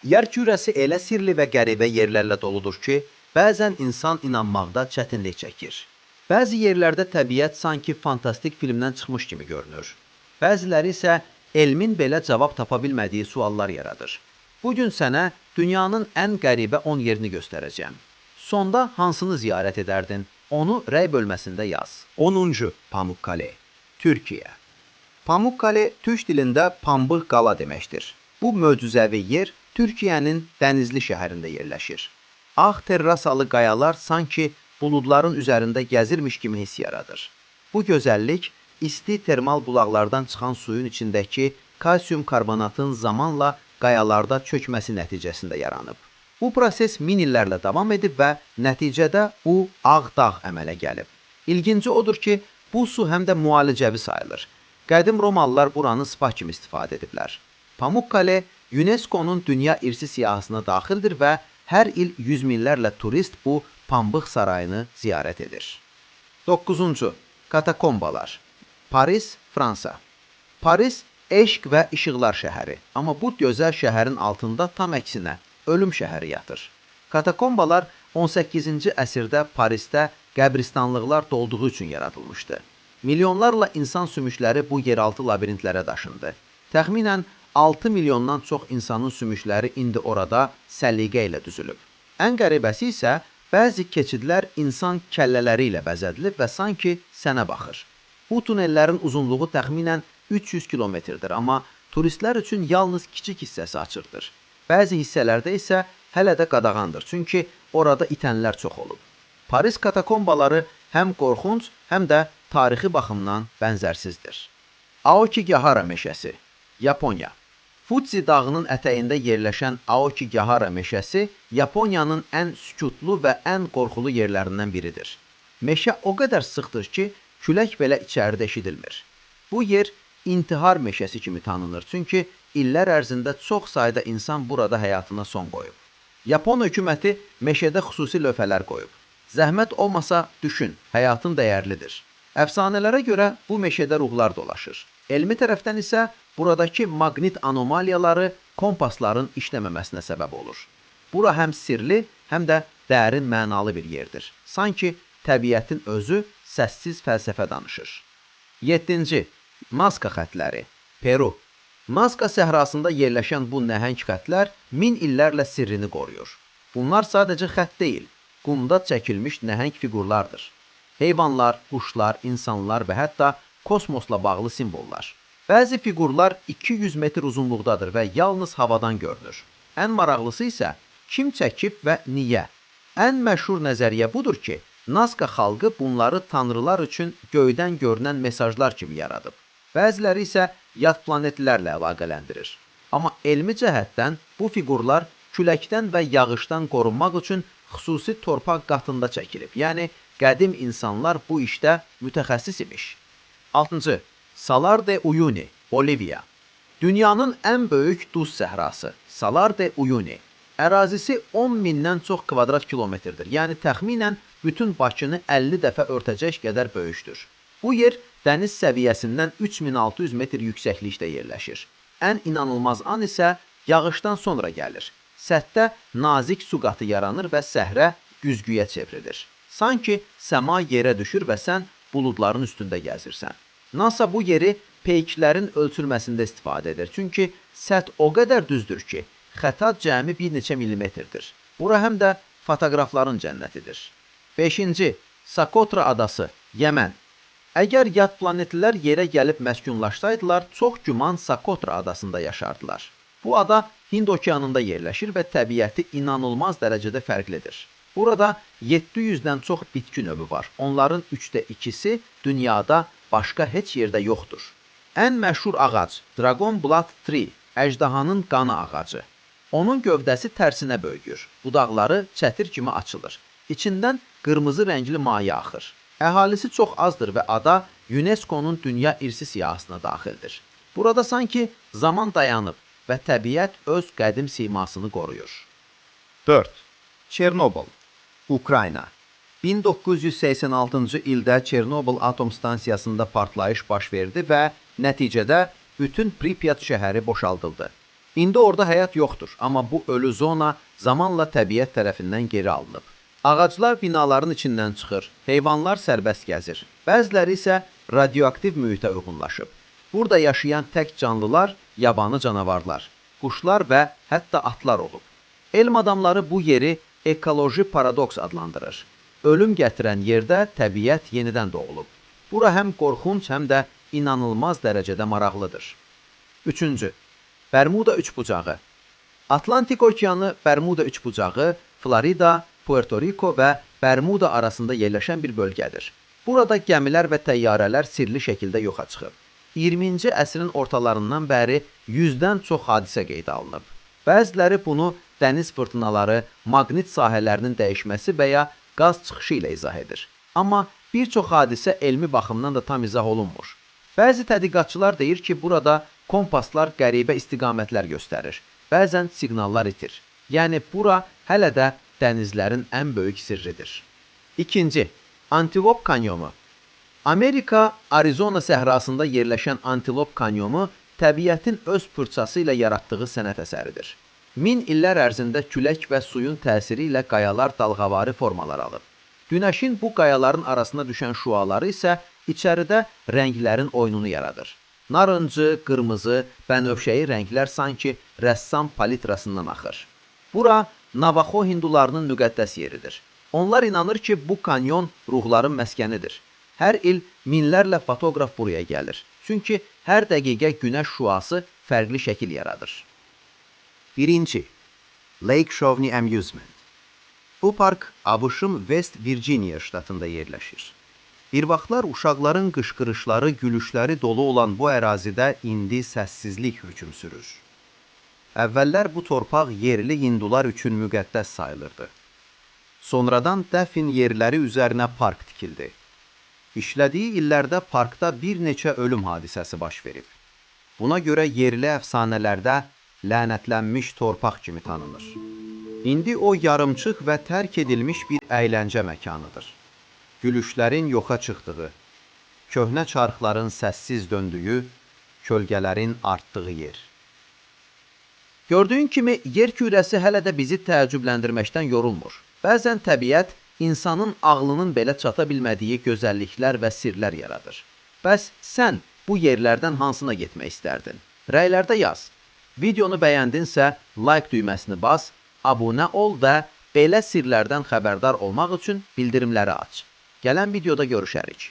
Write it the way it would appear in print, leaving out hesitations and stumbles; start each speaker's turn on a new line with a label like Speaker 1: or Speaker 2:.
Speaker 1: Yer kürəsi elə sirli və qəribə yerlərlə doludur ki, bəzən insan inanmaqda çətinlik çəkir. Bəzi yerlərdə təbiət sanki fantastik filmdən çıxmış kimi görünür. Bəziləri isə elmin belə cavab tapa bilmədiyi suallar yaradır. Bugün sənə dünyanın ən qəribə 10 yerini göstərəcəm. Sonda hansını ziyarət edərdin? Onu rəy bölməsində yaz. 10. Pamukkale, Türkiyə. Pamukkale türk dilində pambıq qala deməkdir. Bu möcüzəvi yer Türkiyənin Dənizli şəhərində yerləşir. Ağ terrasalı qayalar sanki buludların üzərində gəzirmiş kimi hiss yaradır. Bu gözəllik isti termal bulaqlardan çıxan suyun içindəki kalsium karbonatın zamanla qayalarda çökməsi nəticəsində yaranıb. Bu proses min illərlə davam edib və nəticədə bu ağ dağ əmələ gəlib. İlginci odur ki, bu su həm də müalicəvi sayılır. Qədim Romalılar buranı spa kimi istifadə ediblər. Pamukkale UNESCO-nun Dünya İrsi siyahısına daxildir və hər il yüz minlərlə turist bu pambıq sarayını ziyarət edir. 9. Katakombalar, Paris, Fransa. Paris, eşq və işıqlar şəhəri, amma bu gözəl şəhərin altında tam əksinə ölüm şəhəri yatır. Katakombalar 18-ci əsrdə Parisdə qəbristanlıqlar dolduğu üçün yaradılmışdı. Milyonlarla insan sümükləri bu yeraltı labirintlərə daşındı. Təxminən 6 milyondan çox insanın sümükləri indi orada səliqə ilə düzülüb. Ən qəribəsi isə bəzi keçidlər insan kəllələri ilə bəzədilib və sanki sənə baxır. Bu tunellərin uzunluğu təxminən 300 kilometrdir, amma turistlər üçün yalnız kiçik hissəsi açıqdır. Bəzi hissələrdə isə hələ də qadağandır, çünki orada itənlər çox olub. Paris katakombaları həm qorxunc, həm də tarixi baxımdan bənzərsizdir. Aokigahara meşəsi, Yaponiya. Futsi dağının ətəyində yerləşən Aokigahara meşəsi Yaponiyanın ən sükutlu və ən qorxulu yerlərindən biridir. Meşə o qədər sıxdır ki, külək belə içəridə eşidilmir. Bu yer intihar meşəsi kimi tanınır, çünki illər ərzində çox sayda insan burada həyatına son qoyub. Yapon hökuməti meşədə xüsusi lövhələr qoyub. Zəhmət olmasa düşün, həyatın dəyərlidir. Əfsanələrə görə bu meşədə ruhlar dolaşır. Elmi tərəfdən isə buradakı maqnit anomaliyaları kompasların işləməməsinə səbəb olur. Bura həm sirli, həm də dərin mənalı bir yerdir. Sanki təbiətin özü səssiz fəlsəfə danışır. 7. Nazca xəttləri, Peru. Nazca səhrasında yerləşən bu nəhəng xəttlər min illərlə sirrini qoruyur. Bunlar sadəcə xətt deyil, qumda çəkilmiş nəhəng fiqurlardır. Heyvanlar, quşlar, insanlar və hətta kosmosla bağlı simvollar. Bəzi fiqurlar 200 metr uzunluqdadır və yalnız havadan görünür. Ən maraqlısı isə kim çəkib və niyə? Ən məşhur nəzəriyyə budur ki, Nazca xalqı bunları tanrılar üçün göydən görünən mesajlar kimi yaradıb. Bəziləri isə yad planetlərlə əlaqələndirir. Amma elmi cəhətdən bu fiqurlar küləkdən və yağışdan qorunmaq üçün xüsusi torpaq qatında çəkilib. Yəni, qədim insanlar bu işdə mütəxəssis imiş. 6. Salar de Uyuni, Bolivya. Dünyanın ən böyük duz səhrası, Salar de Uyuni. Ərazisi 10 mindən çox kvadrat kilometrdir, yəni təxminən bütün Bakını 50 dəfə örtəcək qədər böyükdür. Bu yer dəniz səviyyəsindən 3600 metr yüksəklikdə yerləşir. Ən inanılmaz an isə yağışdan sonra gəlir. Səthdə nazik su qatı yaranır və səhrə güzgüyə çevrilir. Sanki səma yerə düşür və sən buludların üstündə gəzirsən. NASA bu yeri peyklərin ölçülməsində istifadə edir. Çünki səth o qədər düzdür ki, xəta cəmi bir neçə millimetrdir. Bura həm də fotoqrafların cənnətidir. 5. Sokotra adası, Yəmən. Əgər yad planetlilər yerə gəlib məskunlaşsaydılar, çox güman Sokotra adasında yaşardılar. Bu ada Hind okeanında yerləşir və təbiəti inanılmaz dərəcədə fərqlidir. Burada 700-dən çox bitki növü var. Onların 2/3-i dünyada başqa heç yerdə yoxdur. Ən məşhur ağac Dragon Blood Tree, əjdahanın qanı ağacı. Onun gövdəsi tərsinə böyüyür. Budaqları çətir kimi açılır. İçindən qırmızı rəngli maye axır. Əhalisi çox azdır və ada UNESCO-nun Dünya İrsi siyahısına daxildir. Burada sanki zaman dayanıb və təbiət öz qədim simasını qoruyur. 4. Çernobıl, Ukrayna. 1986-cı ildə Çernobıl atom stansiyasında partlayış baş verdi və nəticədə bütün Pripyat şəhəri boşaldıldı. İndi orada həyat yoxdur, amma bu ölü zona zamanla təbiət tərəfindən geri alınıb. Ağaclar binaların içindən çıxır, heyvanlar sərbəst gəzir. Bəziləri isə radioaktiv mühitə uyğunlaşıb. Burada yaşayan tək canlılar yabanı canavarlar, quşlar və hətta atlar olub. Elm adamları bu yeri ekoloji paradoks adlandırır. Ölüm gətirən yerdə təbiət yenidən doğulub. Bura həm qorxunc, həm də inanılmaz dərəcədə maraqlıdır. 3. Bermuda üçbucağı. Atlantik okeanı Bermuda üçbucağı, Florida, Puerto Rico və Bermuda arasında yerləşən bir bölgədir. Burada gəmilər və təyyarələr sirli şəkildə yoxa çıxıb. 20-ci əsrin ortalarından bəri 100-dən çox hadisə qeydə alınıb. Bəziləri bunu dəniz fırtınaları, maqnit sahələrinin dəyişməsi və ya qaz çıxışı ilə izah edir. Amma bir çox hadisə elmi baxımdan da tam izah olunmur. Bəzi tədqiqatçılar deyir ki, burada kompaslar qəribə istiqamətlər göstərir, bəzən siqnallar itir. Yəni, bura hələ də dənizlərin ən böyük sirridir. 2. Antilop kanyonu. Amerika, Arizona səhrasında yerləşən Antilop kanyonu təbiətin öz fırçası ilə yaratdığı sənət əsəridir. 1000 illər ərzində külək və suyun təsiri ilə qayalar dalğavari formalar alıb. Günəşin bu qayaların arasına düşən şüaları isə içəridə rənglərin oyununu yaradır. Narıncı, qırmızı, bənövşəyi rənglər sanki rəssam palitrasından axır. Bura Navajo hindularının müqəddəs yeridir. Onlar inanır ki, bu kanyon ruhların məskənidir. Hər il minlərlə fotoqraf buraya gəlir. Çünki hər dəqiqə günəş şüası fərqli şəkil yaradır. 1. Lake Shawnee Amusement. Bu park ABŞ-ın West Virginia ştatında yerləşir. Bir vaxtlar uşaqların qışqırışları, gülüşləri dolu olan bu ərazidə indi səssizlik hökm sürür. Əvvəllər bu torpaq yerli hindular üçün müqəddəs sayılırdı. Sonradan dəfn yerləri üzərinə park tikildi. İşlədiyi illərdə parkda bir neçə ölüm hadisəsi baş verib. Buna görə yerli əfsanələrdə lənətlənmiş torpaq kimi tanınır. İndi o yarımçıq və tərk edilmiş bir əyləncə məkanıdır. Gülüşlərin yoxa çıxdığı, köhnə çarxların səssiz döndüyü, kölgələrin artdığı yer. Gördüyün kimi, yer kürəsi hələ də bizi təəccübləndirməkdən yorulmur. Bəzən təbiət insanın ağlının belə çata bilmədiyi gözəlliklər və sirlər yaradır. Bəs sən bu yerlərdən hansına getmək istərdin? Rəylərdə yaz. Videonu bəyəndinsə, like düyməsini bas, abunə ol və belə sirlərdən xəbərdar olmaq üçün bildirimləri aç. Gələn videoda görüşərik.